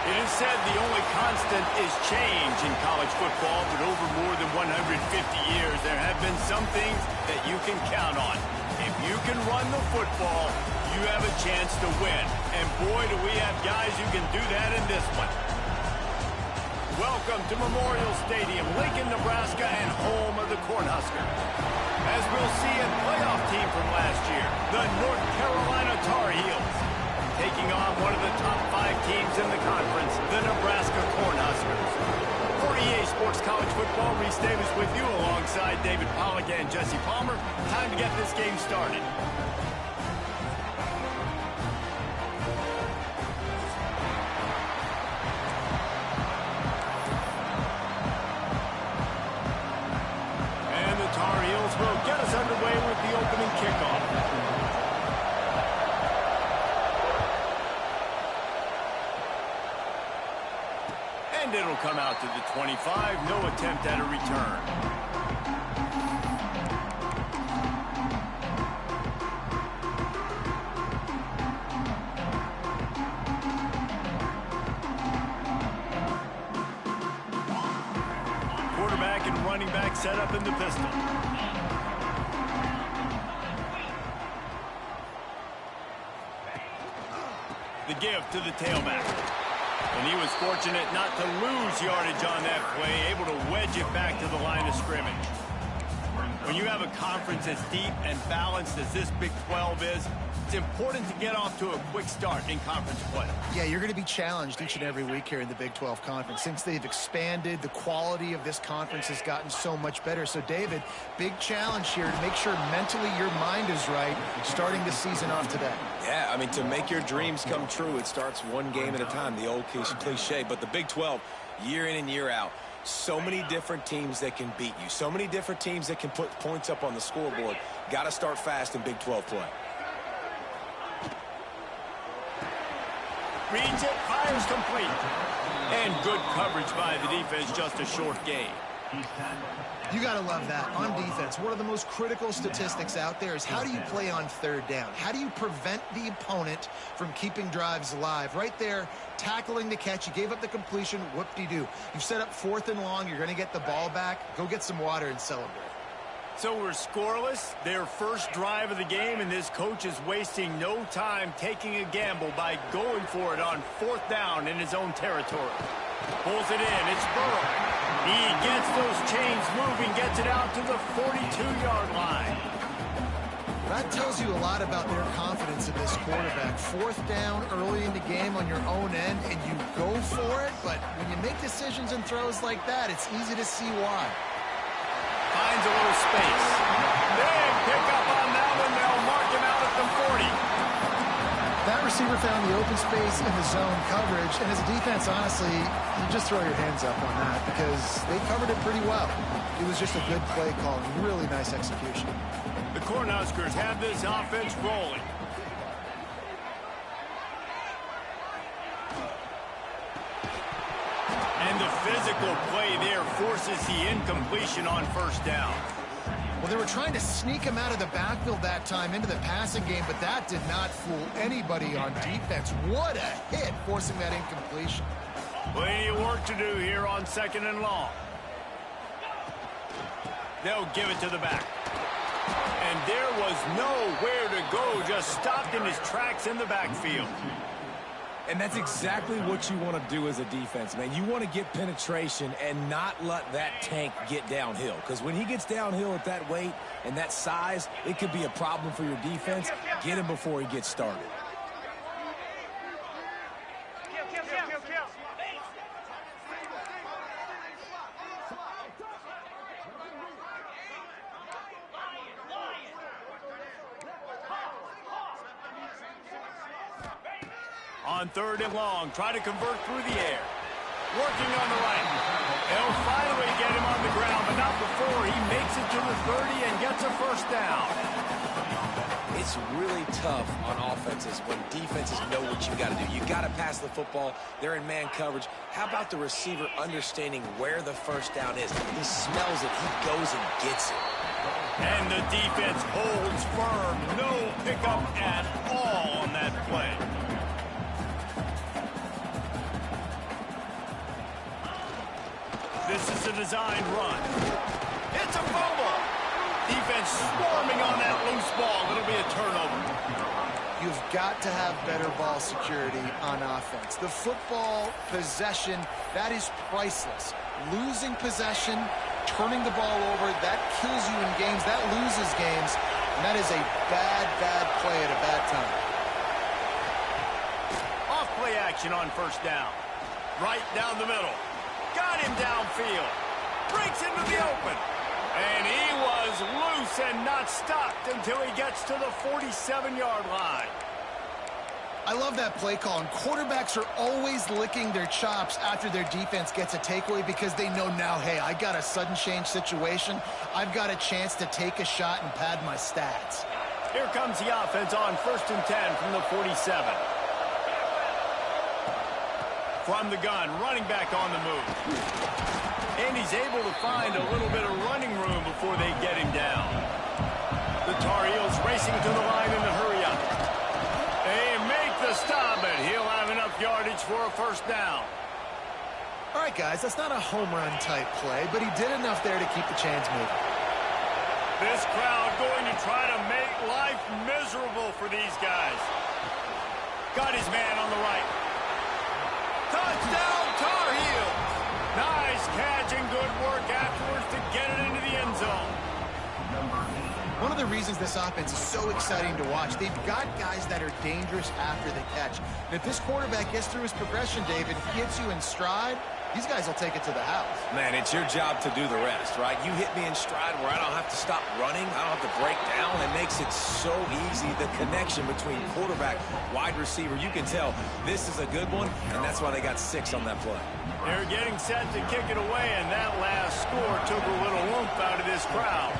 It is said the only constant is change in college football, but over more than 150 years, there have been some things that you can count on. If you can run the football, you have a chance to win. And boy, do we have guys who can do that in this one. Welcome to Memorial Stadium, Lincoln, Nebraska, and home of the Cornhuskers. As we'll see a playoff team from last year, the North Carolina Tar Heels, taking on one of the top 5 teams in the conference, the Nebraska Cornhuskers. For EA Sports College Football, Reese Davis with you alongside David Pollack and Jesse Palmer. Time to get this game started. And the Tar Heels will get us underway with the opening kickoff. And it'll come out to the 25. No attempt at a return. Quarterback and running back set up in the pistol. The give to the tailback. And he was fortunate not to lose yardage on that play, able to wedge it back to the line of scrimmage. When you have a conference as deep and balanced as this Big 12 is, it's important to get off to a quick start in conference play. Yeah, you're going to be challenged each and every week here in the Big 12 Conference. Since they've expanded, the quality of this conference has gotten so much better. So, David, big challenge here to make sure mentally your mind is right starting the season off today. Yeah, I mean, to make your dreams come true, it starts one game at a time, the old cliche. But the Big 12, year in and year out, so many different teams that can beat you, so many different teams that can put points up on the scoreboard. Got to start fast in Big 12 play. Reads it, fires complete. And good coverage by the defense, just a short gain. You got to love that. On defense, one of the most critical statistics out there is how do you play on third down? How do you prevent the opponent from keeping drives alive? Right there, tackling the catch. You gave up the completion. Whoop-de-doo. You've set up 4th and long. You're going to get the ball back. Go get some water and celebrate. So we're scoreless, their first drive of the game, and this coach is wasting no time taking a gamble by going for it on 4th down in his own territory. Pulls it in, it's Burrow. He gets those chains moving, gets it out to the 42-yard line. That tells you a lot about their confidence in this quarterback. 4th down early in the game on your own end, and you go for it, but when you make decisions and throws like that, it's easy to see why. Finds a little space. Big pickup on that one. They'll mark him out at the 40. That receiver found the open space in the zone coverage, and as a defense, honestly, you just throw your hands up on that because they covered it pretty well. It was just a good play call and really nice execution. The Cornhuskers have this offense rolling. And the physical play there forces the incompletion on 1st down. Well, they were trying to sneak him out of the backfield that time into the passing game, but that did not fool anybody on defense. What a hit, forcing that incompletion. Plenty of work to do here on 2nd and long. They'll give it to the back. And there was nowhere to go, just stopped in his tracks in the backfield. And that's exactly what you want to do as a defense, man. You want to get penetration and not let that tank get downhill. Because when he gets downhill at that weight and that size, it could be a problem for your defense. Get him before he gets started. On 3rd and long, try to convert through the air. Working on the right. They'll finally get him on the ground, but not before he makes it to the 30 and gets a first down. It's really tough on offenses when defenses know what you got to do. You got to pass the football. They're in man coverage. How about the receiver understanding where the first down is? He smells it. He goes and gets it. And the defense holds firm. No pickup at all on that play. This is a designed run. It's a fumble. Defense swarming on that loose ball. It'll be a turnover. You've got to have better ball security on offense. The football possession, that is priceless. Losing possession, turning the ball over, that kills you in games. That loses games. And that is a bad, bad play at a bad time. Off play action on 1st down. Right down the middle. Got him downfield. Breaks into the open. And he was loose and not stopped until he gets to the 47-yard line. I love that play call, and quarterbacks are always licking their chops after their defense gets a takeaway because they know now, hey, I got a sudden change situation. I've got a chance to take a shot and pad my stats. Here comes the offense on 1st and 10 from the 47. From the gun, running back on the move. And he's able to find a little bit of running room before they get him down. The Tar Heels racing to the line in the hurry-up. They make the stop, and he'll have enough yardage for a first down. All right, guys, that's not a home run type play, but he did enough there to keep the chains moving. This crowd going to try to make life miserable for these guys. Got his man on the right. Touchdown, Tar Heels! Nice catch and good work afterwards to get it into the end zone. One of the reasons this offense is so exciting to watch, they've got guys that are dangerous after the catch. And if this quarterback gets through his progression, David, gets you in stride, these guys will take it to the house. Man, it's your job to do the rest, right? You hit me in stride where I don't have to stop running. I don't have to break down. It makes it so easy. The connection between quarterback, wide receiver, you can tell this is a good one, and that's why they got 6 on that play. They're getting set to kick it away, and that last score took a little oomph out of this crowd.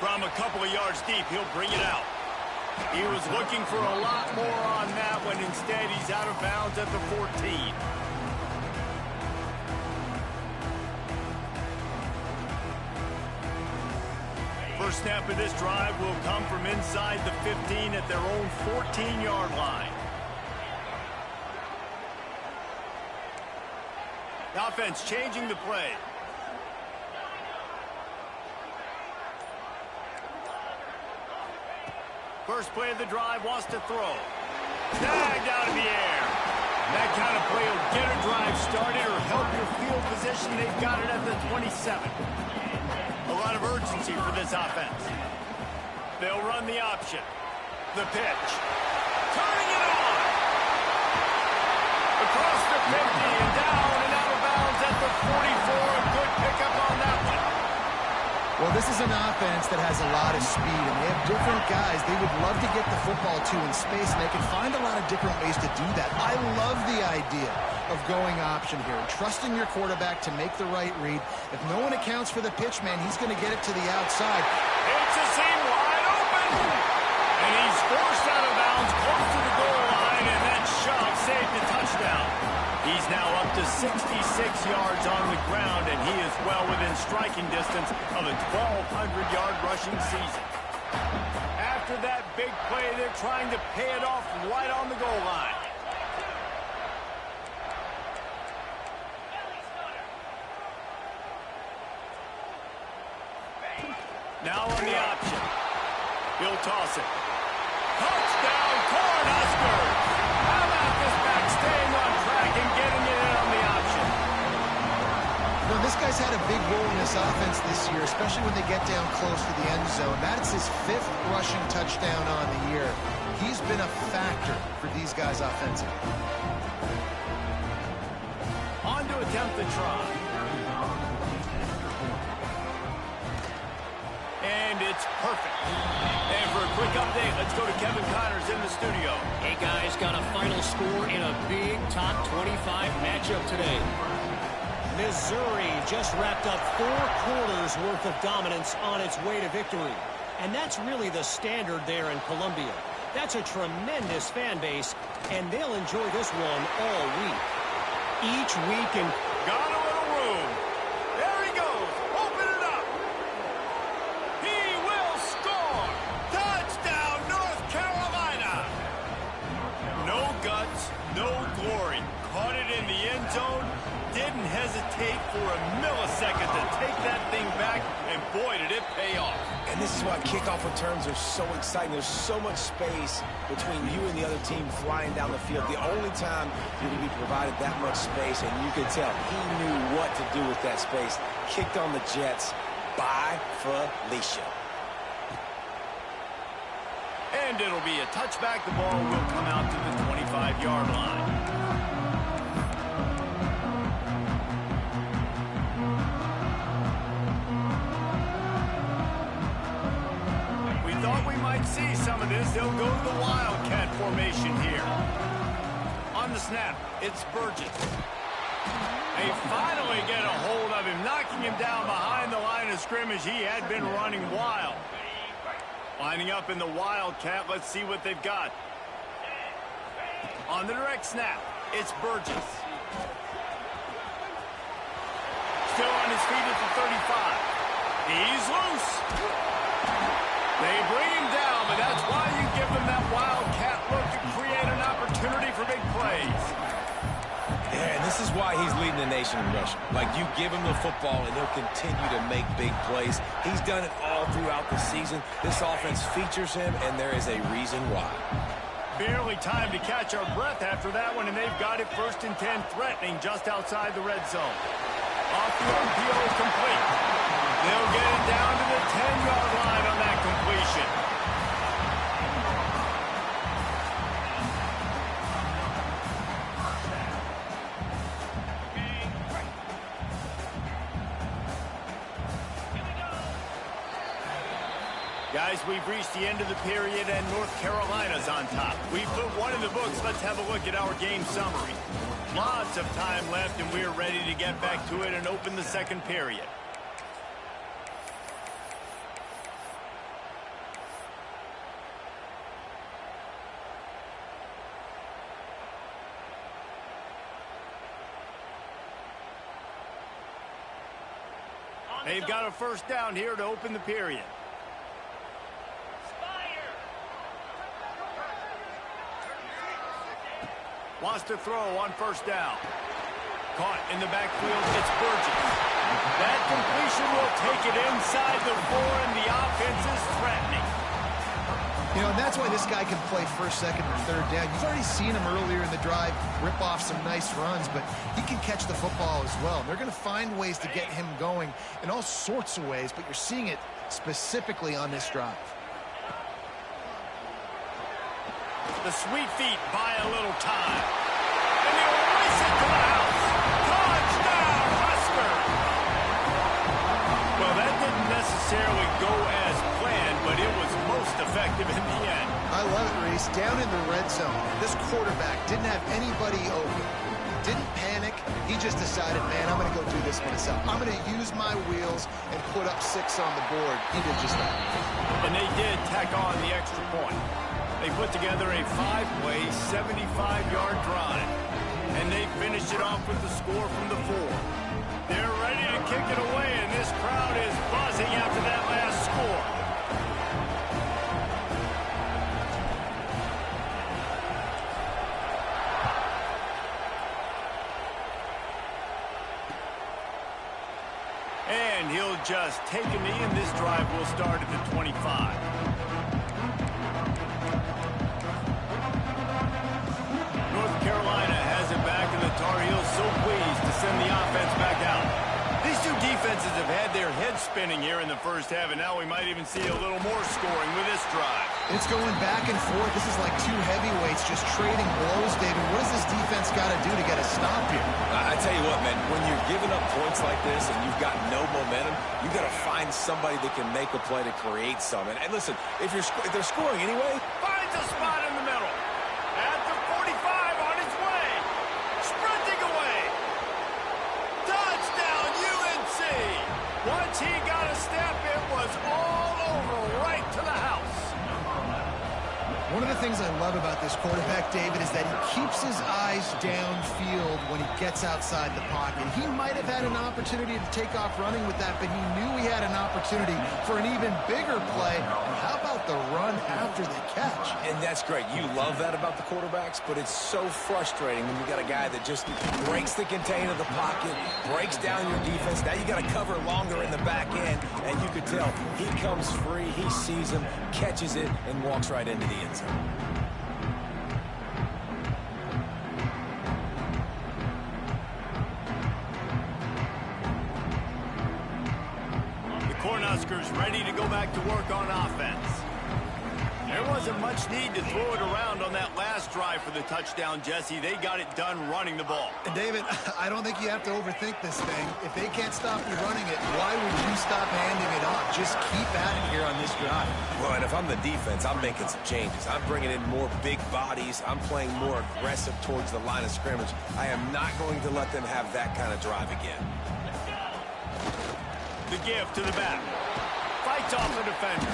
From a couple of yards deep, he'll bring it out. He was looking for a lot more on that one. Instead, he's out of bounds at the 14. First snap of this drive will come from inside the 15 at their own 14-yard line. The offense changing the play. First play of the drive, wants to throw. Snagged out of the air. That kind of play will get a drive started or help your field position. They've got it at the 27. A lot of urgency for this offense. They'll run the option. The pitch. Turning it on. Across the 50 and down and out of bounds at the 44. A good pickup on that one. Well, this is an offense that has a lot of speed, and they have different guys they would love to get the football to in space, and they can find a lot of different ways to do that. I love the idea of going option here, trusting your quarterback to make the right read. If no one accounts for the pitch, man, he's going to get it to the outside. It's a seam wide open. And he's forced out of bounds close to the goal line, and that shot saved the touchdown. He's now up to 6 66 yards on the ground, and he is well within striking distance of a 1,200-yard rushing season. After that big play, they're trying to pay it off right on the goal line. Now on the option. He'll toss it. Touchdown, Cornhuskers! How about this back staying on track and getting it in on the option? Well, this guy's had a big role in this offense this year, especially when they get down close to the end zone. That's his 5th rushing touchdown on the year. He's been a factor for these guys offensively. On to attempt the try. And it's perfect. And for a quick update, let's go to Kevin Connors in the studio. Hey, guys, got a final score in a big top 25 matchup today. Missouri just wrapped up 4 quarters worth of dominance on its way to victory. And that's really the standard there in Columbia. That's a tremendous fan base, and they'll enjoy this one all week. Each week and got a little room. There he goes. Open it up. He will score. Touchdown, North Carolina. No guts, no glory. Caught it in the end zone. Didn't hesitate for a millisecond to take that thing back, and boy, did it pay off. And this is why kickoff returns are so exciting. There's so much space between you and the other team flying down the field. The only time you're going to be provided that much space, and you can tell he knew what to do with that space. Kicked on the Jets by Felicia. And it'll be a touchback. The ball will come out to the 25-yard line. Thought we might see some of this. They'll go to the Wildcat formation here. On the snap, it's Burgess. They finally get a hold of him, knocking him down behind the line of scrimmage. He had been running wild. Lining up in the Wildcat, let's see what they've got. On the direct snap, it's Burgess. Still on his feet at the 35. He's loose. They bring him down, but that's why you give them that Wildcat look to create an opportunity for big plays. Yeah, and this is why he's leading the nation in rushing. Like, you give him the football, and he'll continue to make big plays. He's done it all throughout the season. This offense features him, and there is a reason why. Barely time to catch our breath after that one, and they've got it 1st and 10, threatening just outside the red zone. Off the RPO is complete. They'll get it down to the 10-yard line on that completion. Guys, we've reached the end of the period, and North Carolina's on top. We put one in the books. Let's have a look at our game summary. Lots of time left, and we're ready to get back to it and open the second period. They've got a first down here to open the period. Wants to throw on first down. Caught in the backfield, it's Burgess. That completion will take it inside the 4, and the offense is threatening. You know, and that's why this guy can play 1st, 2nd, or 3rd down. You've already seen him earlier in the drive rip off some nice runs, but he can catch the football as well. And they're going to find ways to get him going in all sorts of ways, but you're seeing it specifically on this drive. The sweet feet buy a little time. And he'll race it to the house. Touchdown, Husker! Well, that didn't necessarily go as planned, but it was most effective in the end. I love it, Reese. Down in the red zone, this quarterback didn't have anybody open. Didn't panic. He just decided, man, I'm going to go do this myself. I'm going to use my wheels and put up 6 on the board. He did just that. And they did tack on the extra point. They put together a 5-play, 75-yard drive. And they finished it off off with the score from the 4. They're ready to kick it away, and this crowd is buzzing after that last score. And he'll just take a knee, and this drive will start at the 25. North Carolina has it back, and the Tar Heels so pleased to send the offense back out. These two defenses have had their heads spinning here in the first half, and now we might even see a little more scoring with this drive. It's going back and forth. This is like two heavyweights just trading blows, David. What does this defense got to do to get a stop here? I tell you what, man, when you're giving up points like this and you've got no momentum, you got to find somebody that can make a play to create some. And listen, if they're scoring anyway, Finds a spot in the middle. At the 45 on his way. Sprinting away. Touchdown, UNC. Once he got a step, it was all over right to the house. One of the things I love about this quarterback, David, is that he keeps his eyes downfield when he gets outside the pocket. He might have had an opportunity to take off running with that, but he knew he had an opportunity for an even bigger play. And how about the run after the catch? and that's great. You love that about the quarterbacks, but it's so frustrating when you got a guy that just breaks the contain of the pocket, breaks down your defense. Now you got to cover longer in the back end, and you could tell he comes free, he sees him, catches it, and walks right into the end zone. The Cornhuskers ready to go back to work on offense. There wasn't much need to throw it around on that last drive for the touchdown, Jesse. They got it done running the ball. And David, I don't think you have to overthink this thing. If they can't stop you running it, why would you stop handing it off? Just keep at it here on this drive. Well, and if I'm the defense, I'm making some changes. I'm bringing in more big bodies. I'm playing more aggressive towards the line of scrimmage. I am not going to let them have that kind of drive again. The give to the back. Fights off the defender.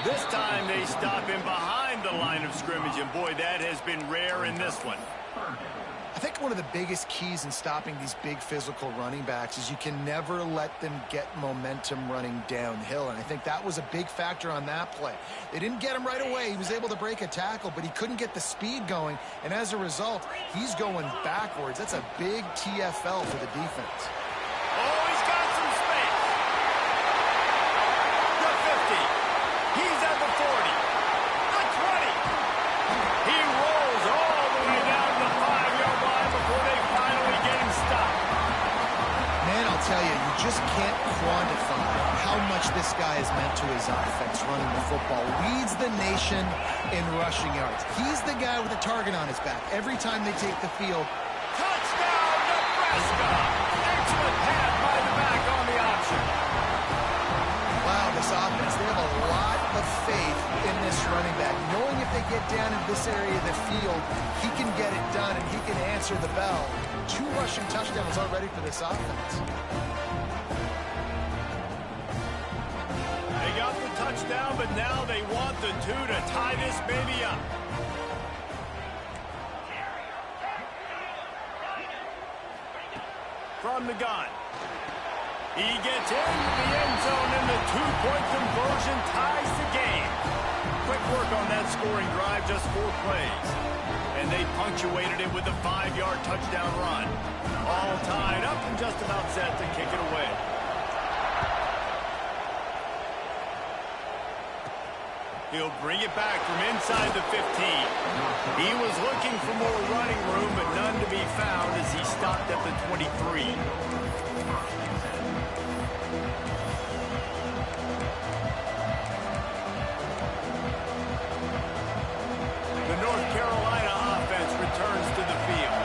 This time they stop him behind the line of scrimmage, and boy, that has been rare in this one. I think one of the biggest keys in stopping these big physical running backs is you can never let them get momentum running downhill, and I think that was a big factor on that play. They didn't get him right away. He was able to break a tackle, but he couldn't get the speed going, and as a result, he's going backwards. That's a big TFL for the defense. Oh, he's got some space. The 50. He's at the 40. The 20. He rolls all the way down to the 5-yard line before they finally get him stopped. Man, I'll tell you, you just can't quantify how much this guy has meant to his offense running the football. Leads the nation in rushing yards. He's the guy with a target on his back every time they take the field. Touchdown, Nebraska. Excellent pass by the back on the option. Wow, this offense, they have a lot of faith in this running back. Knowing if they get down in this area of the field, he can get it done and he can answer the bell. 2 rushing touchdowns already for this offense. They got the touchdown, but now they want the 2 to tie this baby up. From the gun. He gets into the end zone, and the 2-point conversion ties the game. Quick work on that scoring drive, just 4 plays. And they punctuated it with a 5-yard touchdown run. All tied up and just about set to kick it away. He'll bring it back from inside the 15. He was looking for more running room, but none to be found as he stopped at the 23. The North Carolina offense returns to the field.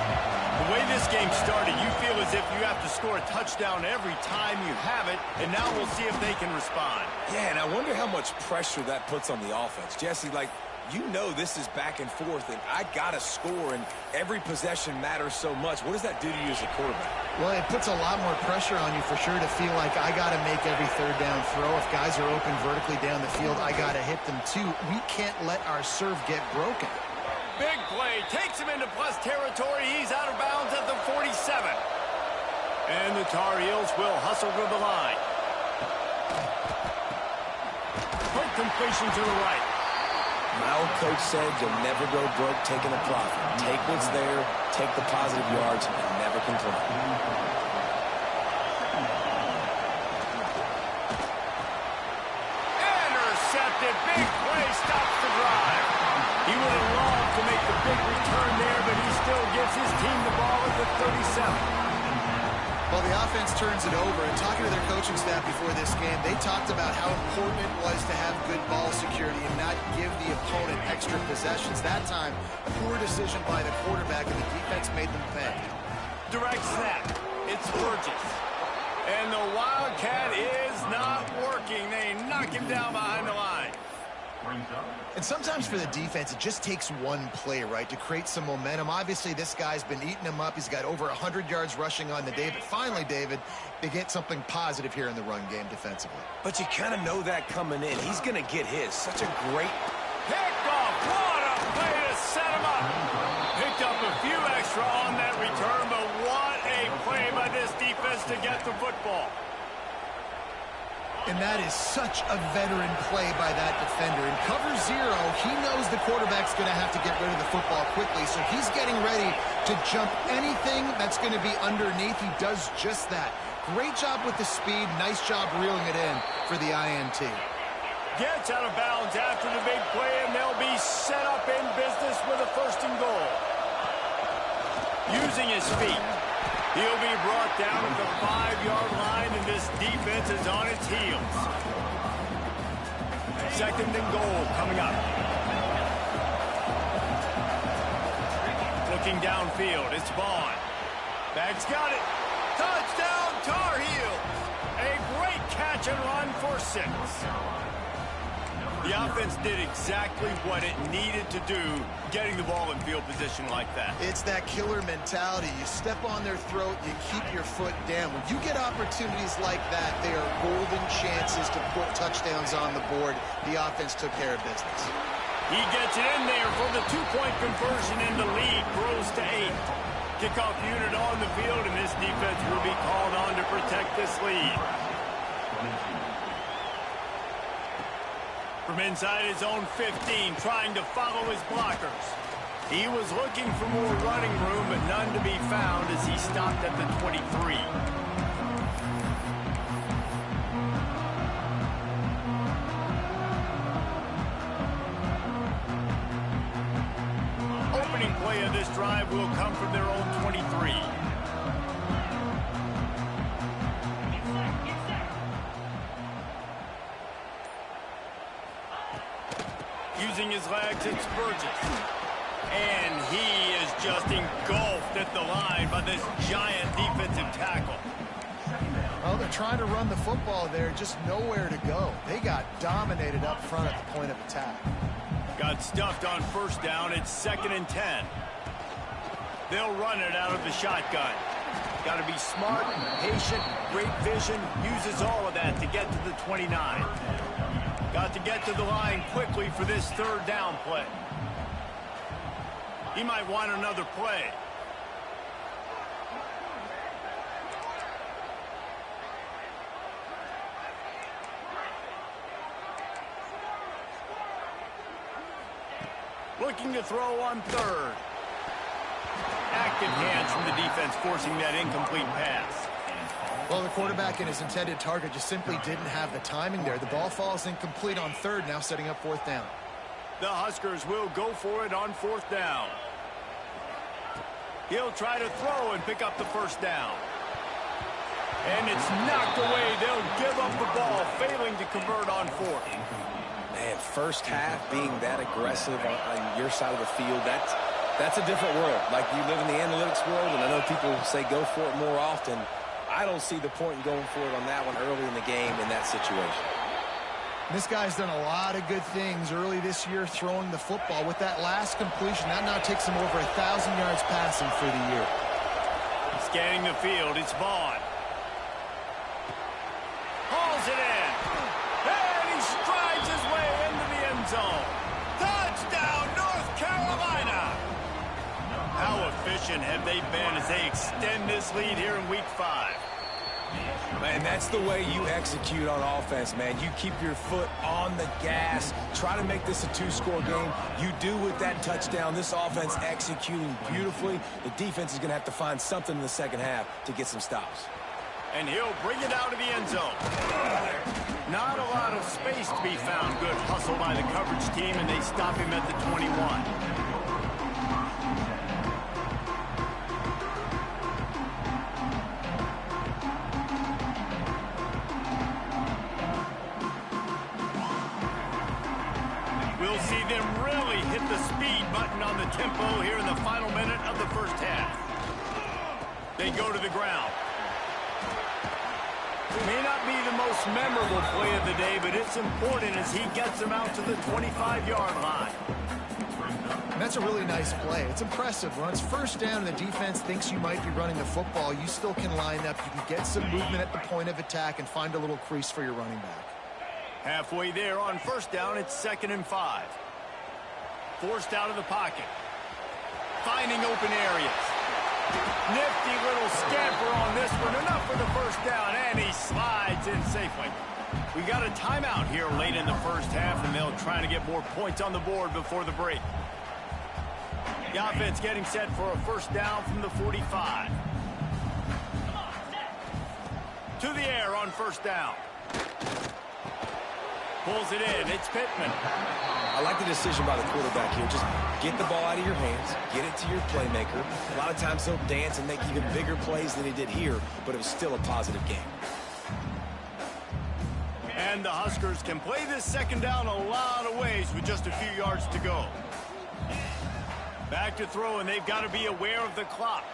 The way this game started, you feel as if you have to score a touchdown every time you have it, and now we'll see if they can respond. Yeah, and I wonder how much pressure that puts on the offense. Jesse, like, you know this is back and forth, and I got to score, and every possession matters so much. What does that do to you as a quarterback? Well, it puts a lot more pressure on you for sure to feel like I got to make every third down throw. If guys are open vertically down the field, I got to hit them too. We can't let our serve get broken. Big play. Takes him into plus territory. He's out of bounds at the 47. And the Tar Heels will hustle to the line. Quick completion to the right. My old coach said you'll never go broke taking a profit. Take what's there, take the positive yards, and never complain. Intercepted. Big play. Stops the drive. He would have loved to make the big return there, but he still gives his team the ball at the 37. Well, the offense turns it over, and talking to their coaching staff before this game, they talked about how important it was to have good ball security and not give the opponent extra possessions. That time, poor decision by the quarterback, and the defense made them pay. Direct snap. It's Burgess. And the Wildcat is not working. They knock him down behind the line. And sometimes for the defense, it just takes one play, right, to create some momentum. Obviously, this guy's been eating him up. He's got over 100 yards rushing on the day. But finally, David, they get something positive here in the run game defensively. But you kind of know that coming in. He's going to get his. Such a great... Picked off. What a play to set him up. Picked up a few extra on that return, but what a play by this defense to get the football. And that is such a veteran play by that defender. In cover zero, he knows the quarterback's going to have to get rid of the football quickly, so he's getting ready to jump anything that's going to be underneath. He does just that. Great job with the speed. Nice job reeling it in for the INT. Gets out of bounds after the big play, and they'll be set up in business with a 1st and goal. Using his feet. He'll be brought down at the 5-yard line, and this defense is on its heels. 2nd and goal coming up. Looking downfield, it's Vaughn. Bag's got it. Touchdown, Tar Heels. A great catch and run for 6. The offense did exactly what it needed to do, getting the ball in field position like that. It's that killer mentality. You step on their throat, you keep your foot down. When you get opportunities like that, they are golden chances to put touchdowns on the board. The offense took care of business. He gets it in there for the 2-point conversion, and the lead grows to 8. Kickoff unit on the field, and this defense will be called on to protect this lead. From inside his own 15, trying to follow his blockers. He was looking for more running room, but none to be found as he stopped at the 23. Opening play of this drive will come from their own 23. Using his legs, it's Burgess. And he is just engulfed at the line by this giant defensive tackle. Well, they're trying to run the football there, just nowhere to go. They got dominated up front at the point of attack. Got stuffed on 1st down. It's 2nd and 10. They'll run it out of the shotgun. Got to be smart, patient, great vision. Uses all of that to get to the 29. Got to get to the line quickly for this 3rd down play. He might want another play. Looking to throw on 3rd. Active hands from the defense forcing that incomplete pass. Well, the quarterback and his intended target just simply didn't have the timing there. The ball falls incomplete on 3rd, now setting up 4th down. The Huskers will go for it on 4th down. He'll try to throw and pick up the 1st down. And it's knocked away. They'll give up the ball, failing to convert on 4th. Man, 1st half being that aggressive on your side of the field, that's a different world. Like, you live in the analytics world, and I know people say go for it more often. I don't see the point in going for it on that one early in the game in that situation. This guy's done a lot of good things early this year throwing the football. With that last completion, that now takes him over 1,000 yards passing for the year. Scanning the field, it's Vaughn. Hauls it in. And he strides his way into the end zone. Touchdown, North Carolina! efficient have they been as they extend this lead here in Week 5? Man, that's the way you execute on offense, man. You keep your foot on the gas. Try to make this a two-score game. You do with that touchdown. This offense executing beautifully. The defense is going to have to find something in the second half to get some stops. And he'll bring it out of the end zone. Not a lot of space to be found. Good hustle by the coverage team, and they stop him at the 21. We'll see them really hit the speed button on the tempo here in the final minute of the first half. They go to the ground. May not be the most memorable play of the day, but it's important as he gets them out to the 25-yard line. And that's a really nice play. It's impressive. When it's first down and the defense thinks you might be running the football, you still can line up. You can get some movement at the point of attack and find a little crease for your running back. Halfway there on first down, it's 2nd and 5. Forced out of the pocket. Finding open areas. Nifty little scamper on this one. Enough for the first down, and he slides in safely. We got a timeout here late in the first half, and they'll try to get more points on the board before the break. The offense getting set for a first down from the 45. To the air on first down. Pulls it in. It's Pittman. I like the decision by the quarterback here. Just get the ball out of your hands, get it to your playmaker. A lot of times he'll dance and make even bigger plays than he did here, but it was still a positive game. And the Huskers can play this second down a lot of ways with just a few yards to go. Back to throw, and they've got to be aware of the clock.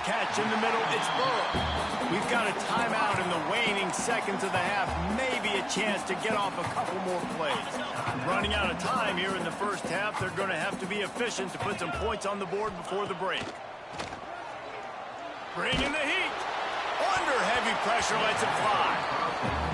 Catch in the middle, it's Burrow. We've got a timeout in the waning seconds of the half. Maybe a chance to get off a couple more plays. Running out of time here in the first half. They're going to have to be efficient to put some points on the board before the break. Bringing the heat. Under heavy pressure, lets it fly.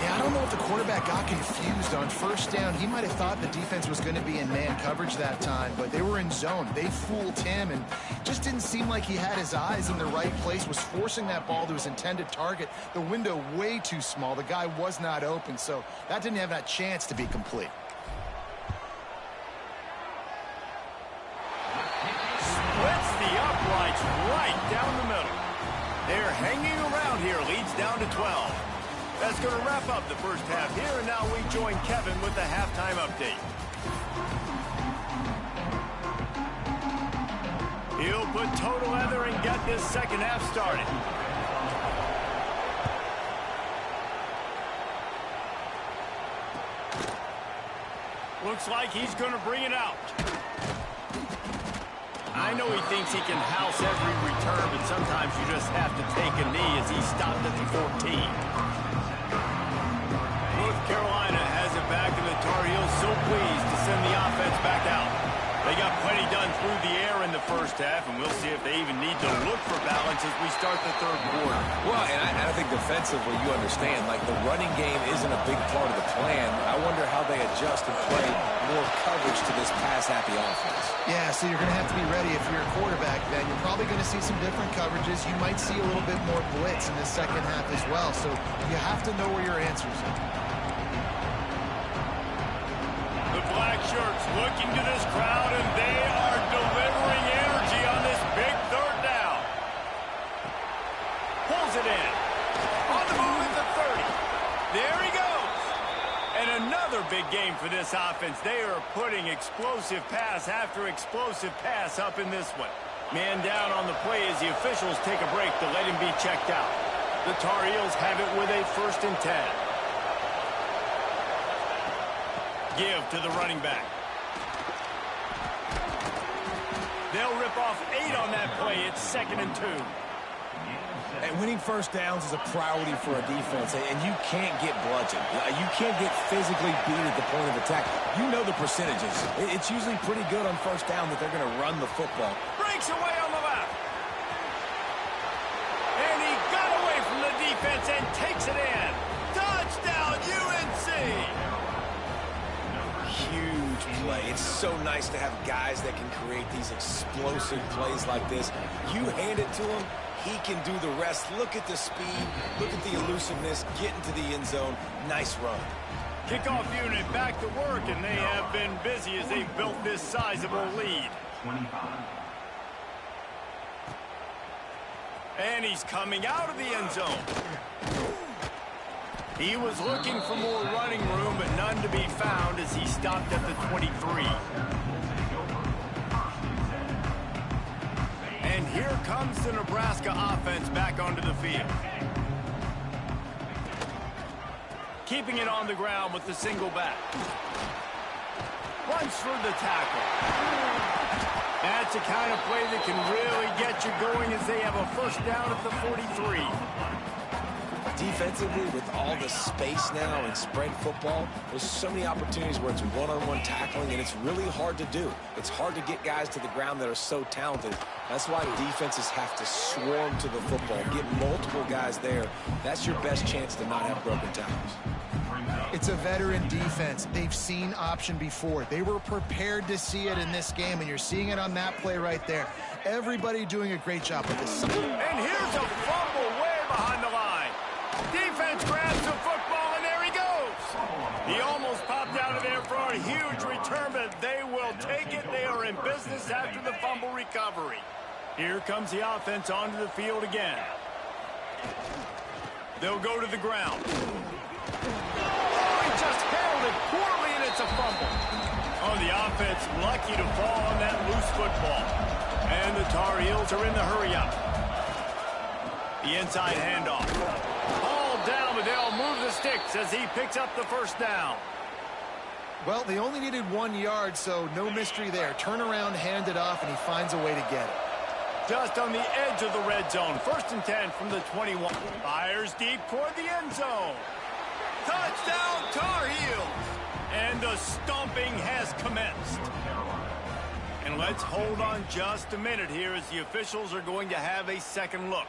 Yeah, I don't know if the quarterback got confused on first down. He might have thought the defense was going to be in man coverage that time, but they were in zone. They fooled him and just didn't seem like he had his eyes in the right place, was forcing that ball to his intended target. The window way too small. The guy was not open, so that didn't have that chance to be complete. Splits the uprights right down the middle. They're hanging around here. Leads down to 12. That's going to wrap up the first half here, and now we join Kevin with the halftime update. He'll put total leather and get this second half started. Looks like he's going to bring it out. I know he thinks he can house every return, but sometimes you just have to take a knee as he stopped at the 14. North Carolina has it back, and the Tar Heels so pleased to send the offense back out. They got plenty done through the air in the first half, and we'll see if they even need to look for balance as we start the third quarter. Well, and I think defensively, you understand, like the running game isn't a big part of the plan. I wonder how they adjust and play more coverage to this pass-happy offense. Yeah, so you're going to have to be ready if you're a quarterback then. You're probably going to see some different coverages. You might see a little bit more blitz in the second half as well, so you have to know where your answers are. The black shirts looking to this crowd, and they are delivering energy on this big third down. Pulls it in. On the move at the 30. There he goes. And another big game for this offense. They are putting explosive pass after explosive pass up in this one. Man down on the play as the officials take a break to let him be checked out. The Tar Heels have it with a 1st and 10. Give to the running back. They'll rip off 8 on that play. It's 2nd and 2. And winning first downs is a priority for a defense, and you can't get bludgeoned. You can't get physically beat at the point of attack. You know the percentages. It's usually pretty good on first down that they're going to run the football. Breaks away on the left. And he got away from the defense and takes it in. Touchdown, UNC! Huge play. It's so nice to have guys that can create these explosive plays like this. You hand it to him, he can do the rest. Look at the speed, look at the elusiveness, get into the end zone. Nice run. Kickoff unit back to work, and they have been busy as they've built this sizable lead. 25. And he's coming out of the end zone. He was looking for more running room, but none to be found as he stopped at the 23. And here comes the Nebraska offense back onto the field. Keeping it on the ground with the single back. Runs through the tackle. That's the kind of play that can really get you going as they have a first down at the 43. Defensively, with all the space now in spread football, there's so many opportunities where it's one-on-one tackling, and it's really hard to do. It's hard to get guys to the ground that are so talented. That's why defenses have to swarm to the football, get multiple guys there. That's your best chance to not have broken tackles. It's a veteran defense. They've seen option before. They were prepared to see it in this game, and you're seeing it on that play right there. Everybody doing a great job with this. And here's a fumble way behind the line. Defense grabs the football, and there he goes. He almost popped out of there for a huge return, but they will take it. They are in business after the fumble recovery. Here comes the offense onto the field again. They'll go to the ground. Just held it poorly, and it's a fumble. Oh, the offense lucky to fall on that loose football. And the Tar Heels are in the hurry-up. The inside handoff. All down, but they'll move the sticks as he picks up the first down. Well, they only needed 1 yard, so no mystery there. Turn around, hand it off, and he finds a way to get it. Just on the edge of the red zone. 1st and 10 from the 21. Fires deep toward the end zone. Touchdown, Tar Heels! And the stomping has commenced. And let's hold on just a minute here as the officials are going to have a second look.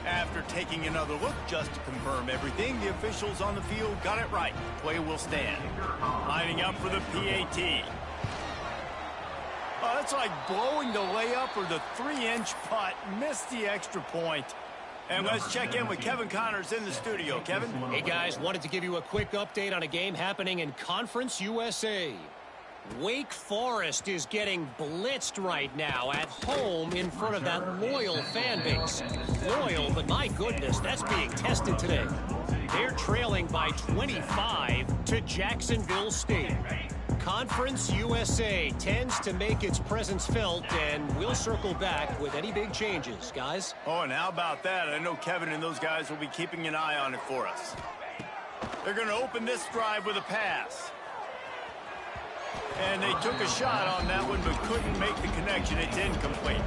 After taking another look just to confirm everything, the officials on the field got it right. Play will stand. Lining up for the PAT. Oh, that's like blowing the layup or the 3-inch putt. Missed the extra point. And let's check in with Kevin Connors in the studio. Kevin? Hey, guys, wanted to give you a quick update on a game happening in Conference USA. Wake Forest is getting blitzed right now at home in front of that loyal fan base. Loyal, but my goodness, that's being tested today. They're trailing by 25 to Jacksonville State. Conference USA tends to make its presence felt, and we'll circle back with any big changes, guys. Oh, and how about that? I know Kevin and those guys will be keeping an eye on it for us. They're going to open this drive with a pass. And they took a shot on that one, but couldn't make the connection. It's incomplete.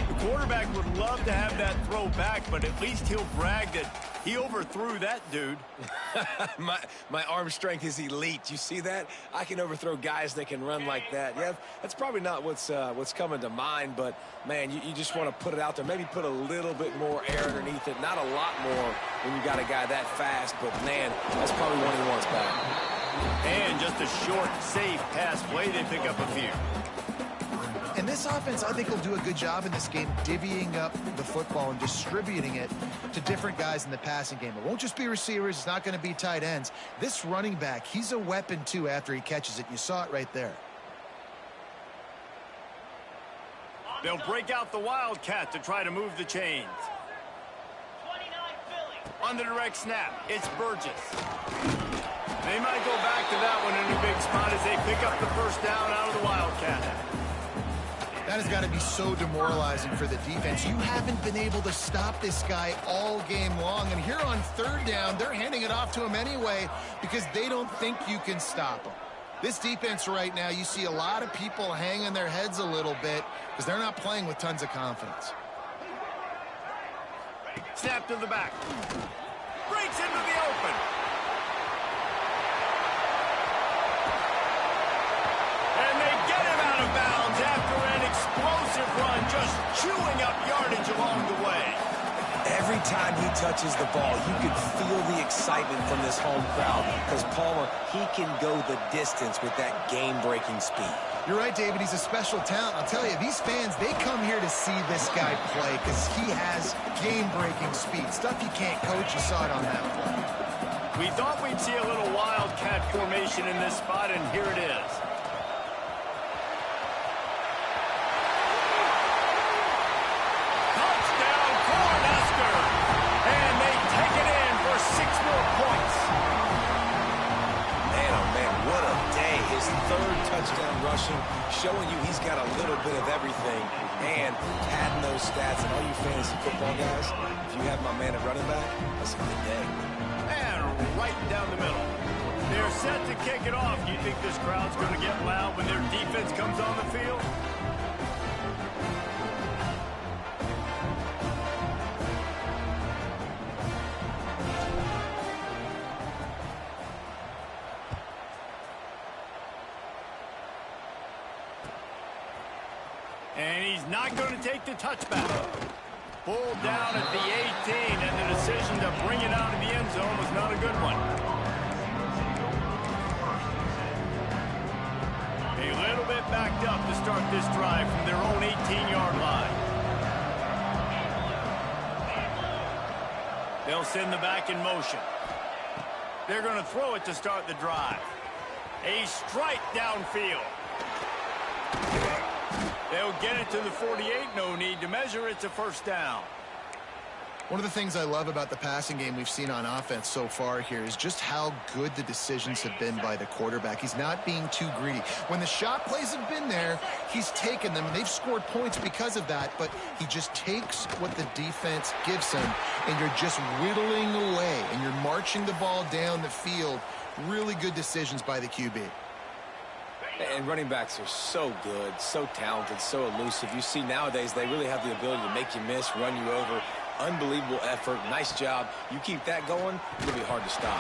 The quarterback would love to have that throw back, but at least he'll brag that he overthrew that dude. my arm strength is elite. You see that? I can overthrow guys that can run like that. Yeah, that's probably not what's coming to mind, but, man, you just want to put it out there. Maybe put a little bit more air underneath it. Not a lot more when you got a guy that fast, but, man, that's probably what he wants back. And just a short, safe pass play. They pick up a few. And this offense, I think, will do a good job in this game divvying up the football and distributing it to different guys in the passing game. It won't just be receivers. It's not going to be tight ends. This running back, he's a weapon, too, after he catches it. You saw it right there. They'll break out the Wildcat to try to move the chains. On the direct snap, it's Burgess. They might go back to that one in a big spot as they pick up the first down out of the Wildcat. That has got to be so demoralizing for the defense. You haven't been able to stop this guy all game long. And here on 3rd down, they're handing it off to him anyway because they don't think you can stop him. This defense right now, you see a lot of people hanging their heads a little bit because they're not playing with tons of confidence. Snap to the back. Breaks into the open. And they get him out of bounds after an explosive run, just chewing up yardage along the way. Every time he touches the ball, you can feel the excitement from this home crowd because Palmer, he can go the distance with that game-breaking speed. You're right, David. He's a special talent. I'll tell you, these fans, they come here to see this guy play because he has game-breaking speed. Stuff you can't coach. You saw it on that play. We thought we'd see a little wildcat formation in this spot, and here it is. Touchdown, Cornhusker! And they take it in for 6 more points. Man, oh man, what a day. His third touchdown rushing, showing you he's got a little bit of everything. And padding those stats, and all you fantasy football guys, if you have my man at running back, that's a good day. Right down the middle. They're set to kick it off. Do you think this crowd's going to get loud when their defense comes on the field? And he's not going to take the touchback. Pulled down at the 18, and the decision to bring it out of the end zone was not a good one. A little bit backed up to start this drive from their own 18-yard line. They'll send the back in motion. They're going to throw it to start the drive. A strike downfield. They'll get it to the 48. No need to measure. It's a first down. One of the things I love about the passing game we've seen on offense so far here is just how good the decisions have been by the quarterback. He's not being too greedy. When the shot plays have been there, he's taken them, and they've scored points because of that, but he just takes what the defense gives him, and you're just whittling away, and you're marching the ball down the field. Really good decisions by the QB. And running backs are so good, so talented, so elusive. You see nowadays they really have the ability to make you miss, run you over. Unbelievable effort. Nice job. You keep that going, it'll be hard to stop.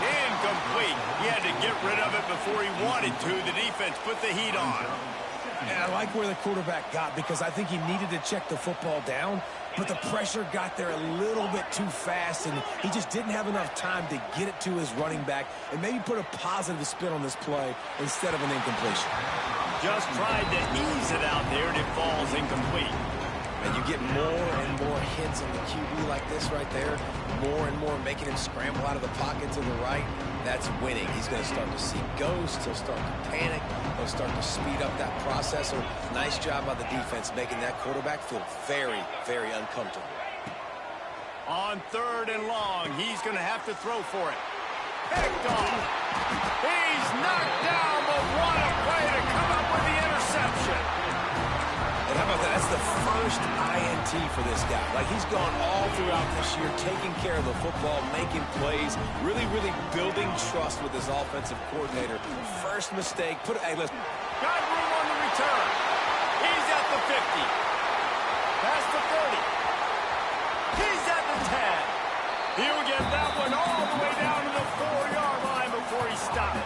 Incomplete. He had to get rid of it before he wanted to. The defense put the heat on. And I like where the quarterback got because I think he needed to check the football down, but the pressure got there a little bit too fast, and he just didn't have enough time to get it to his running back and maybe put a positive spin on this play instead of an incompletion. Just tried to ease it out there, and it falls incomplete. And you get more and more hits on the QB like this right there, more and more making him scramble out of the pocket to the right. That's winning. He's going to start to see ghosts. He'll start to panic. He'll start to speed up that process. So nice job by the defense making that quarterback feel very, very uncomfortable. On 3rd and long, he's going to have to throw for it. Picked off. He's knocked down, but what a play to come up with the interception. And how about that? That's the first INT for this guy. Like, he's gone all throughout this year, taking care of the football, making plays, really, really building trust with his offensive coordinator. First mistake. Hey, listen. Got room on the return. He's at the 50. Past the 30. He's at the 10. He'll get that one all the way down to the 4-yard line before he stopped.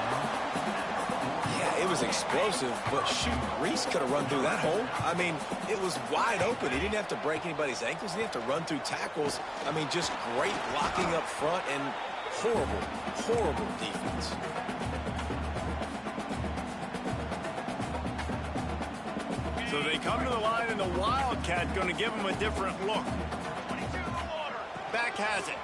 It was explosive, but shoot, Reese could have run through that hole. I mean, it was wide open. He didn't have to break anybody's ankles. He didn't have to run through tackles. I mean, just great blocking up front and horrible, horrible defense. So they come to the line, and the Wildcat going to give him a different look. Back has it.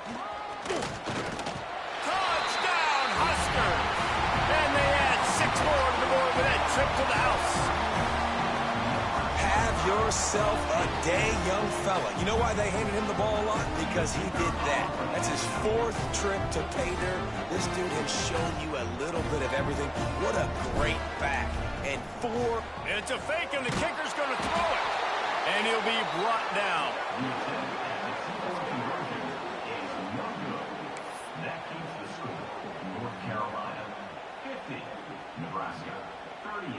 Touchdown, Huskers! And they add 6 more to the board with that trip to the house. Have yourself a day, young fella. You know why they handed him the ball a lot? Because he did that. That's his 4th trip to pay dirt. This dude has shown you a little bit of everything. What a great back. And 4. It's a fake, and the kicker's going to throw it. And he'll be brought down. That keeps the score. North Carolina 50, Nebraska 38.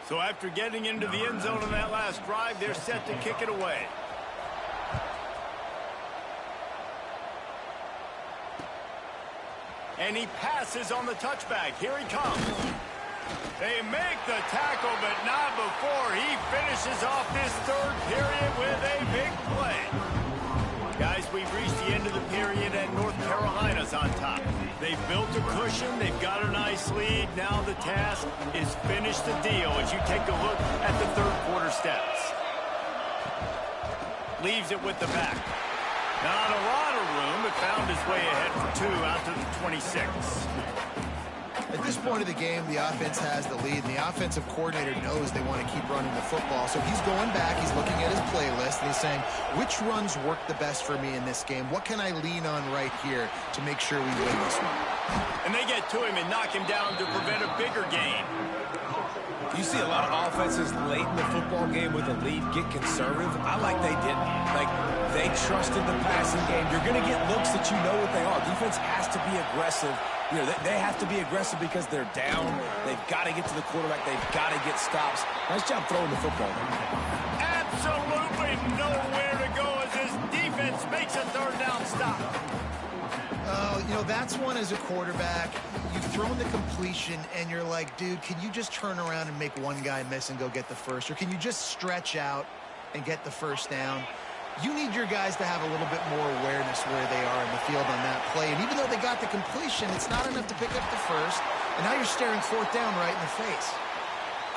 So after getting into the end zone on that last drive, they're set to kick it away. And he passes on the touchback. Here he comes. They make the tackle, but not before he finishes off this third period with a big play. Guys, we've reached the end of the period, and North Carolina's on top. They've built a cushion. They've got a nice lead. Now the task is finish the deal as you take a look at the third quarter stats. Leaves it with the back. Not a lot of room, but found his way ahead for two out to the 26. At this point of the game, the offense has the lead, and the offensive coordinator knows they want to keep running the football. So he's going back, he's looking at his playlist, and he's saying, which runs work the best for me in this game? What can I lean on right here to make sure we win this one? And they get to him and knock him down to prevent a bigger gain. You see a lot of offenses late in the football game with a lead get conservative. I like they didn't. Like, they trusted the passing game. You're going to get looks that you know what they are. Defense has to be aggressive. You know, they have to be aggressive because they're down. They've got to get to the quarterback. They've got to get stops. Nice job throwing the football. Absolutely nowhere to go as this defense makes a third down stop. You know, that's one as a quarterback. You've thrown the completion, and you're like, dude, can you just turn around and make one guy miss and go get the first? Or can you just stretch out and get the first down? You need your guys to have a little bit more awareness where they are in the field on that play. And even though they got the completion, it's not enough to pick up the first. And now you're staring fourth down right in the face.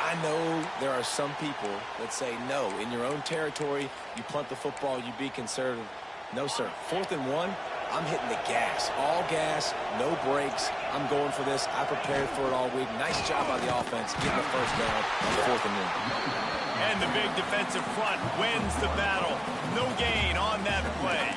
I know there are some people that say, no, in your own territory, you punt the football, you be conservative. No, sir. 4th and 1, I'm hitting the gas. All gas, no brakes. I'm going for this. I prepared for it all week. Nice job by the offense getting the first down on 4th and 1. And the big defensive front wins the battle. No gain on that play.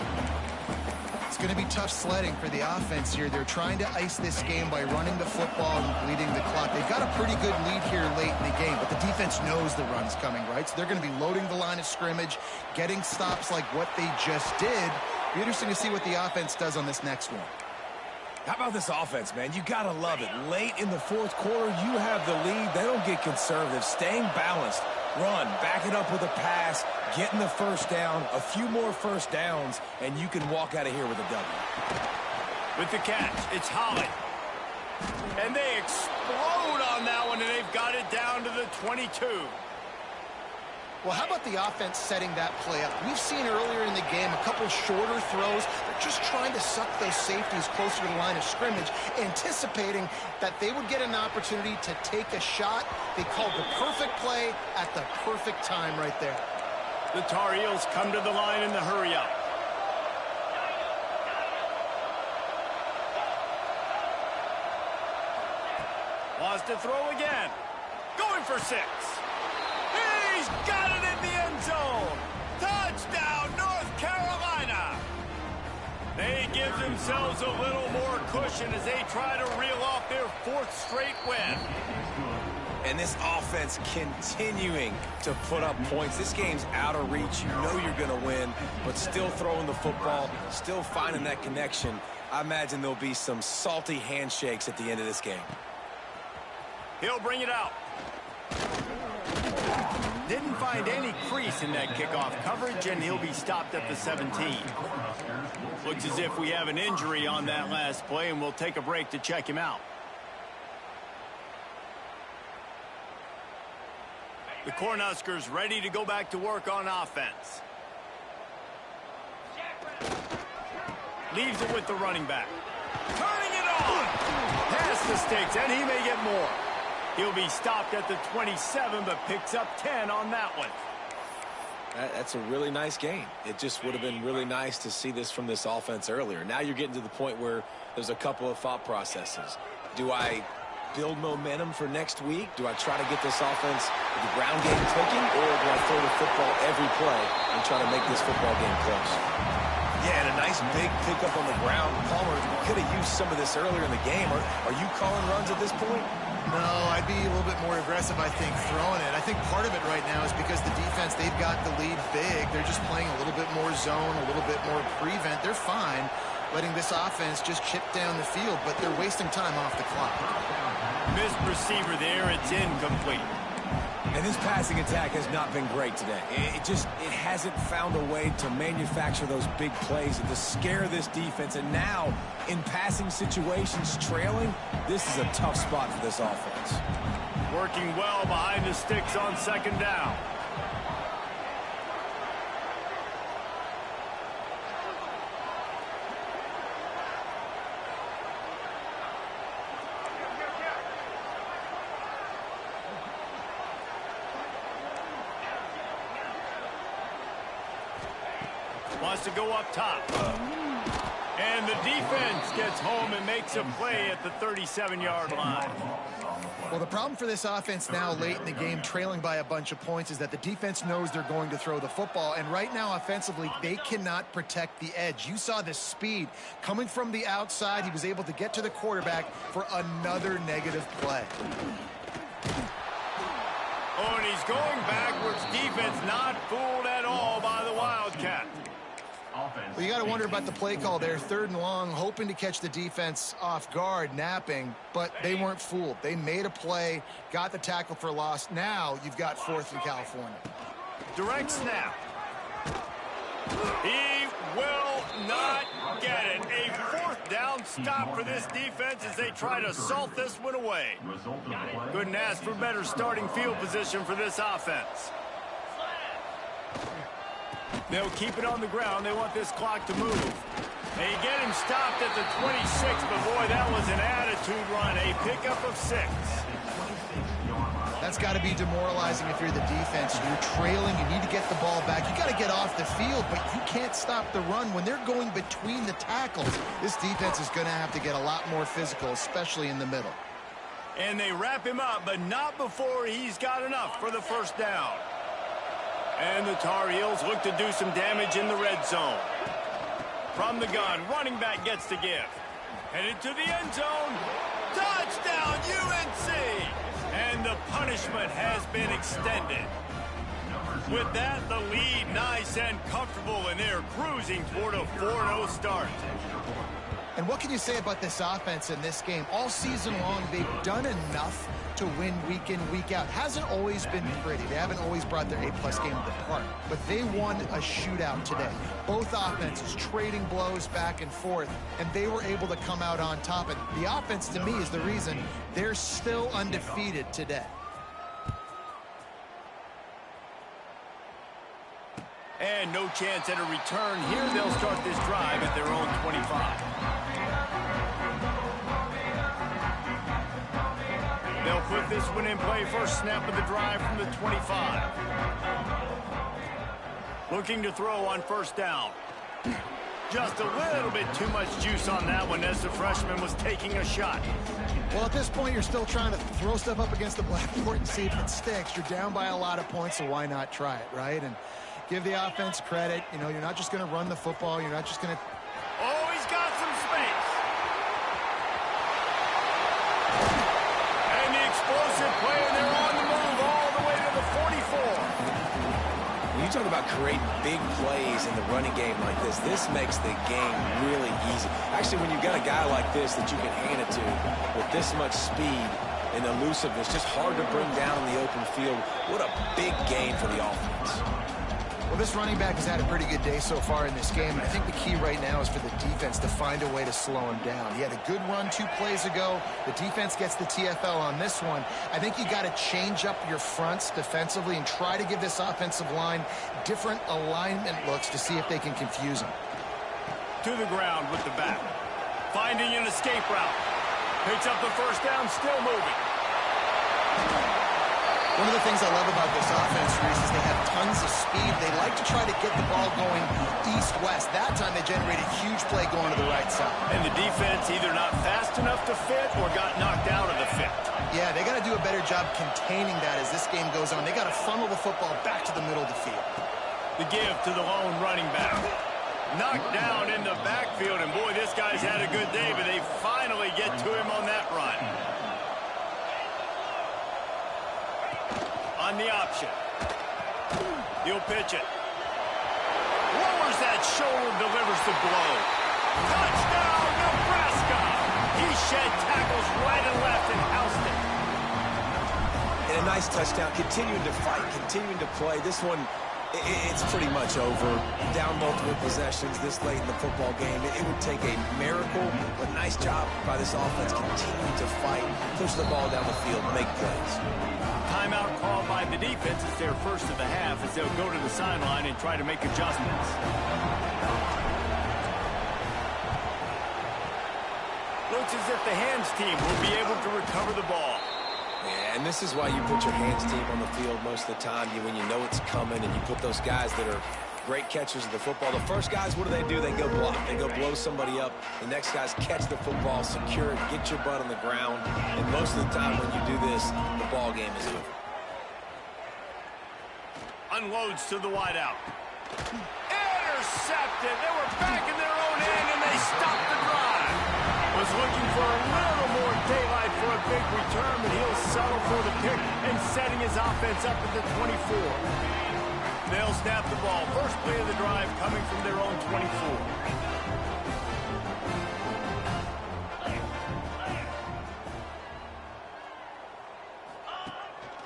It's going to be tough sledding for the offense here. They're trying to ice this game by running the football and bleeding the clock. They've got a pretty good lead here late in the game, but the defense knows the run's coming, right? So they're going to be loading the line of scrimmage, getting stops like what they just did. It'll be interesting to see what the offense does on this next one. How about this offense, man? You got to love it. Late in the 4th quarter, you have the lead. They don't get conservative. Staying balanced. Run, back it up with a pass, getting the first down, a few more first downs, and you can walk out of here with a W. With the catch, it's Holland. And they explode on that one, and they've got it down to the 22. Well, how about the offense setting that play up? We've seen earlier in the game a couple shorter throws. They're just trying to suck those safeties closer to the line of scrimmage, anticipating that they would get an opportunity to take a shot. They called the perfect play at the perfect time right there. The Tar Heels come to the line in the hurry-up. Wants to throw again. Going for 6. He's got it in the end zone. Touchdown, North Carolina. They give themselves a little more cushion as they try to reel off their 4th straight win. And this offense continuing to put up points. This game's out of reach. You know you're going to win, but still throwing the football, still finding that connection. I imagine there'll be some salty handshakes at the end of this game. He'll bring it out. Didn't find any crease in that kickoff coverage, and he'll be stopped at the 17. Looks as if we have an injury on that last play, and we'll take a break to check him out. The Cornhuskers ready to go back to work on offense. Leaves it with the running back. Turning it on! Past the sticks, and he may get more. He'll be stopped at the 27, but picks up 10 on that one. That's a really nice game. It just would have been really nice to see this from this offense earlier. Now you're getting to the point where there's a couple of thought processes. Do I build momentum for next week? Do I try to get this offense, the ground game clicking, or do I throw the football every play and try to make this football game close? Yeah, and a nice big pickup on the ground. Palmer could have used some of this earlier in the game. Are you calling runs at this point? No, I'd be a little bit more aggressive, I think, throwing it. I think part of it right now is because the defense, they've got the lead big. They're just playing a little bit more zone, a little bit more prevent. They're fine letting this offense just chip down the field, but they're wasting time off the clock. Missed receiver there. It's incomplete. And this passing attack has not been great today. It hasn't found a way to manufacture those big plays and to scare this defense. And now, in passing situations, trailing, this is a tough spot for this offense. Working well behind the sticks on second down. Wants to go up top. And the defense gets home and makes a play at the 37-yard line. Well, the problem for this offense now late in the game, trailing by a bunch of points, is that the defense knows they're going to throw the football. And right now, offensively, they cannot protect the edge. You saw the speed coming from the outside. He was able to get to the quarterback for another negative play. Oh, and he's going backwards. Defense not fooled at all by the Wildcat. Well, you got to wonder about the play call there. 3rd and long, hoping to catch the defense off guard, napping, but they weren't fooled. They made a play, got the tackle for loss. Now you've got 4th in California. Direct snap. He will not get it. A 4th down stop for this defense as they try to salt this one away. Couldn't ask for better starting field position for this offense. They'll keep it on the ground. They want this clock to move. They get him stopped at the 26, but boy, that was an attitude run. A pickup of 6. That's got to be demoralizing if you're the defense. You're trailing. You need to get the ball back. You got to get off the field, but you can't stop the run. When they're going between the tackles, this defense is going to have to get a lot more physical, especially in the middle. And they wrap him up, but not before he's got enough for the 1st down. And the Tar Heels look to do some damage in the red zone. From the gun, running back gets the give. Headed to the end zone. Touchdown, UNC! And the punishment has been extended. With that, the lead nice and comfortable, and they're cruising toward a 4-0 start. And what can you say about this offense in this game? All season long, they've done enough to win week in, week out. Hasn't always been pretty. They haven't always brought their A-plus game to the park. But they won a shootout today. Both offenses trading blows back and forth, and they were able to come out on top. And the offense, to me, is the reason they're still undefeated today. And no chance at a return here. They'll start this drive at their own 25. They'll put this one in play. First snap of the drive from the 25. Looking to throw on 1st down. Just a little bit too much juice on that one as the freshman was taking a shot. Well, at this point, you're still trying to throw stuff up against the blackboard and see if it sticks. You're down by a lot of points, so why not try it, right? And give the offense credit. You know, you're not just going to run the football. You're not just going to... Oh, he's got some space. And the explosive play, and they're on the move all the way to the 44. When you talk about creating big plays in the running game like this makes the game really easy. Actually, when you've got a guy like this that you can hand it to with this much speed and elusiveness, just hard to bring down in the open field. What a big game for the offense. Well, this running back has had a pretty good day so far in this game, and I think the key right now is for the defense to find a way to slow him down. He had a good run 2 plays ago. The defense gets the TFL on this one. I think you got to change up your fronts defensively and try to give this offensive line different alignment looks to see if they can confuse him. To the ground with the back. Finding an escape route. Picks up the 1st down, still moving. One of the things I love about this offense, Reese, is they have tons of speed. They like to try to get the ball going east-west. That time they generated a huge play going to the right side. And the defense either not fast enough to fit or got knocked out of the fit. Yeah, they got to do a better job containing that as this game goes on. They got to funnel the football back to the middle of the field. The give to the lone running back. Knocked down in the backfield, and boy, this guy's had a good day, but they finally get to him on that run. On the option. He'll pitch it. Lowers that shoulder, delivers the blow. Touchdown, Nebraska! He shed tackles right and left and housed it. And a nice touchdown, continuing to fight, continuing to play. This one, it's pretty much over. Down multiple possessions this late in the football game. It would take a miracle, but nice job by this offense continuing to fight, push the ball down the field, make plays. Timeout called by the defense. It's their first of the half as they'll go to the sideline and try to make adjustments. Looks as if the hands team will be able to recover the ball. Yeah, and this is why you put your hands team on the field most of the time when you know it's coming, and you put those guys that are great catchers of the football. The first guys, what do? They go block. They go blow somebody up. The next guys catch the football, secure it, get your butt on the ground. And most of the time when you do this, the ball game is over. Unloads to the wideout. Intercepted. They were back in their own end, and they stopped the drive. Was looking for a little more daylight for a big return, but he'll settle for the pick and setting his offense up at the 24. They'll snap the ball. First play of the drive coming from their own 24.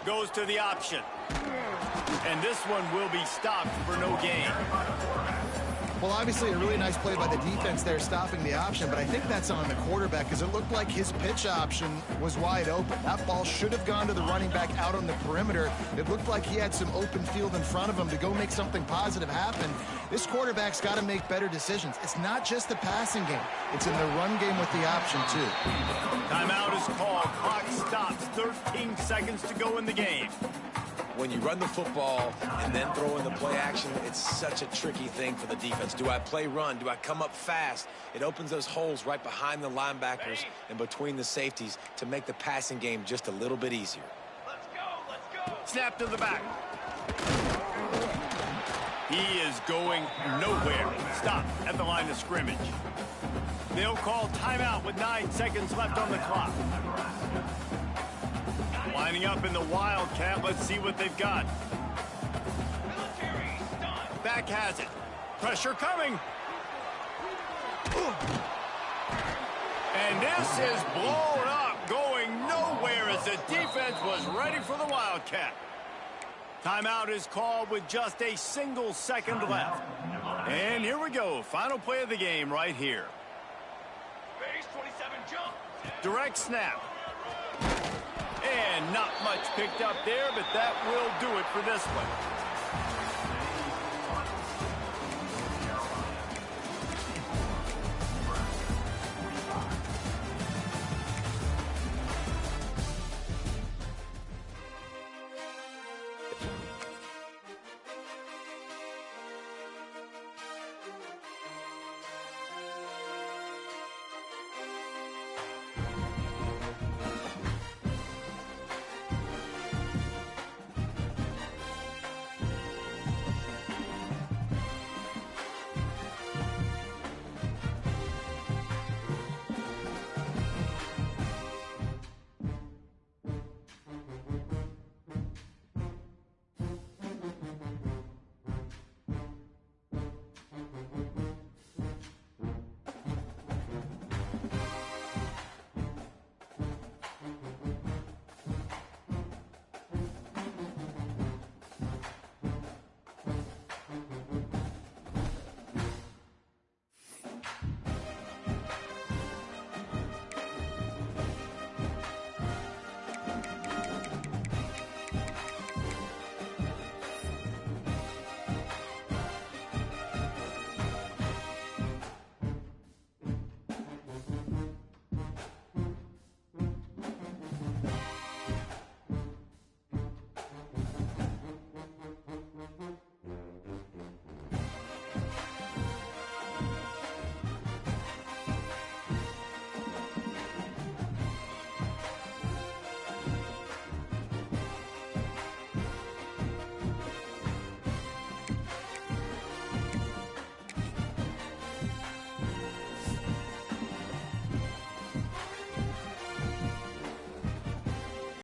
Goes to the option. And this one will be stopped for no gain. Well, obviously a really nice play by the defense there stopping the option, but I think that's on the quarterback because it looked like his pitch option was wide open. That ball should have gone to the running back out on the perimeter. It looked like he had some open field in front of him to go make something positive happen. This quarterback's got to make better decisions. It's not just the passing game. It's in the run game with the option, too. Timeout is called. Clock stops. 13 seconds to go in the game. When you run the football and then throw in the play action, it's such a tricky thing for the defense. Do I play run? Do I come up fast? It opens those holes right behind the linebackers and between the safeties to make the passing game just a little bit easier. Let's go. Snap to the back. He is going nowhere. Stop at the line of scrimmage. They'll call timeout with 9 seconds left on the clock. Lining up in the Wildcat. Let's see what they've got. Back has it. Pressure coming. And this is blown up, going nowhere as the defense was ready for the Wildcat. Timeout is called with just a single second left. And here we go. Final play of the game right here. Base 27 jump. Direct snap. And not much picked up there, but that will do it for this one.